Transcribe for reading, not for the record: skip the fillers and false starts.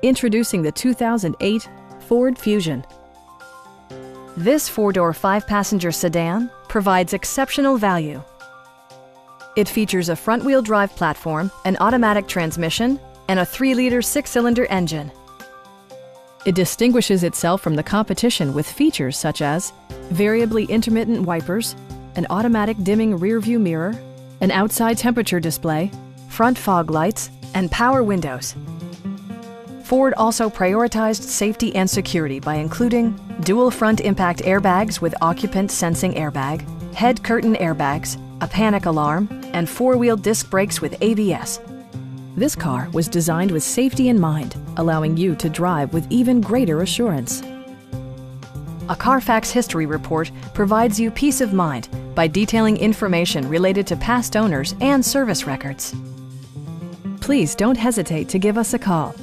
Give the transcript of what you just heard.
Introducing the 2008 Ford Fusion. This four-door, five-passenger sedan provides exceptional value. It features a front-wheel drive platform, an automatic transmission, and a 3-liter six-cylinder engine. It distinguishes itself from the competition with features such as variably intermittent wipers, an automatic dimming rear-view mirror, an outside temperature display, front fog lights, and power windows. Ford also prioritized safety and security by including dual front impact airbags with occupant sensing airbag, head curtain airbags, a panic alarm, and four-wheel disc brakes with ABS. This car was designed with safety in mind, allowing you to drive with even greater assurance. A Carfax history report provides you peace of mind by detailing information related to past owners and service records. Please don't hesitate to give us a call.